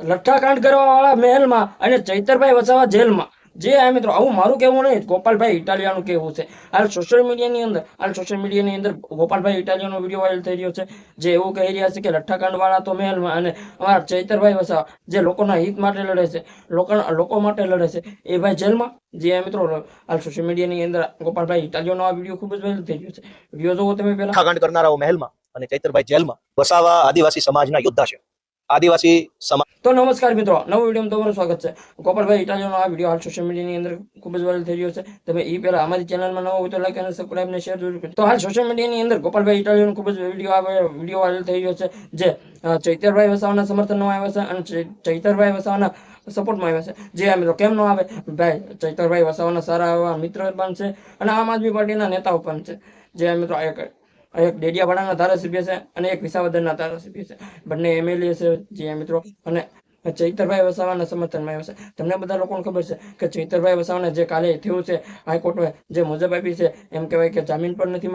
લઠ્ઠાકાંડ કરવા વાળા મહેલમાં અને ચૈતરભાઈ વસાવા જેલમાં। જે આ મિત્રો આવું મારું કહેવું નહીં, ગોપાલભાઈ ઇટાલિયાનું કહેવું છે। હાલ સોશિયલ મીડિયાની અંદર ગોપાલભાઈ ઇટાલિયાનો વિડીયો વાયરલ થઈ રહ્યો છે, જે એવું કહી રહ્યા છે કે લઠ્ઠાકાંડ વાળા તો મહેલમાં અને અમારા ચૈતરભાઈ વસાવા જે લોકોના હિત માટે લડે છે, લોકો માટે લડે છે, એ ભાઈ જેલમાં। જે આ મિત્રો હાલ સોશિયલ મીડિયાની અંદર ગોપાલભાઈ ઇટાલિયાનો આ વિડીયો ખૂબ જ વાયરલ થઈ રહ્યો છે। વિડીયો જોવો તમે પહેલા। લઠ્ઠાકાંડ કરનારાઓ મહેલમાં અને ચૈતરભાઈ જેલમાં। વસાવા આદિવાસી સમાજના યોદ્ધા છે। આદિવાસી સમાજ તો નમસ્કાર મિત્રો, નવો વિડીયોમાં તમારું સ્વાગત છે। ગોપાલભાઈ ઇટાલિયાનો આ વિડીયો હાલ સોશિયલ મીડિયાની અંદર ખૂબ જ વાયરલ થઈ રહ્યો છે। તમે એ પહેલા અમારી ચેનલમાં નવો હોય તો લાઈક અને સબસ્ક્રાઇબ ને શેર જરૂર કરજો। તો હાલ સોશિયલ મીડિયાની અંદર ગોપાલભાઈ ઇટાલિયાનો ખૂબ જ વિડીયો વાયરલ થઈ રહ્યો છે, જે ચૈતરભાઈ વસાવાના સમર્થનમાં આવ્યા છે અને ચૈતરભાઈ વસાવાના સપોર્ટમાં આવ્યા છે। જે આ મિત્રો કેમ ન આવે, ભાઈ ચૈતરભાઈ વસાવાના સારા એવા મિત્ર પણ છે અને આમ આદમી પાર્ટીના નેતાઓ પણ છે। જે આ મિત્રો એક ડેડિયાપાડાના ધારાસભ્ય છે અને એક વિસાવદરના ધારાસભ્ય છે, બંને એમએલએ છે। જે મિત્રો અને ચૈતરભાઈ વસાવાના સમર્થનમાં આવ્યા છે। તમને બધા લોકોને ખબર છે કે ચૈતરભાઈ વસાવાને જે કાલે થયું છે, હાઈકોર્ટમાં જે મુજબ આપી છે, એમ કહેવાય કે જામીન પર નથી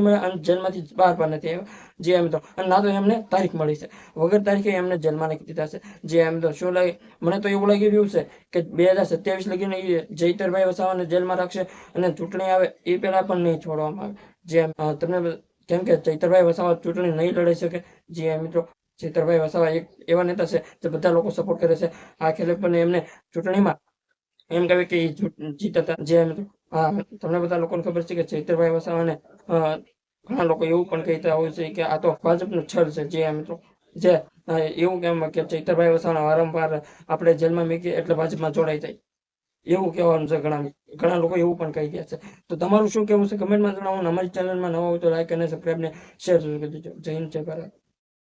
મળ્યા અને જેલમાંથી બહાર પણ નથી આવ્યા। જે મિત્રો અને ના તો એમને તારીખ મળી છે, વગર તારીખે એમને જેલમાં નાખી દીધા છે। જે મિત્રો શું લાગે, મને તો એવું લાગી રહ્યું છે કે 2027 લગીને ચૈતરભાઈ વસાવાને જેલમાં રાખશે અને ચૂંટણી આવે એ પહેલા પણ નહીં છોડવામાં આવે। જે તમને કેમ કે ચૈતરભાઈ વસાવા ચૂંટણી નહીં લડી શકે। જે મિત્રો ચૈતરભાઈ વસાવા એક એવા નેતા છે જે બધા લોકો સપોર્ટ કરે છે। આ ખેલે પણ એમને ચૂંટણીમાં એમ કહેવાય કે જીતતા। જે મિત્રો તમને બધા લોકોને ખબર છે કે ચૈતરભાઈ વસાવાને ઘણા લોકો એવું પણ કહેતા હોય છે કે આ તો ભાજપનું છળ છે। જે મિત્રો જે એવું કેમ કે ચૈતરભાઈ વસાવાને વારંવાર આપણે જેલમાં મૂકીએ એટલે ભાજપમાં જોડાઈ જાય, એવું કહેવાનું છે। ઘણા લોકો એવું પણ કહી રહ્યા છે। તો તમારું શું કહેવું છે કમેન્ટમાં જણાવો। અમારી ચેનલમાં નવા હોય તો લાઈક અને સબસ્ક્રાઇબ ને શેર જરૂર કરી દેજો। જય હિન્દ, જય ભારત।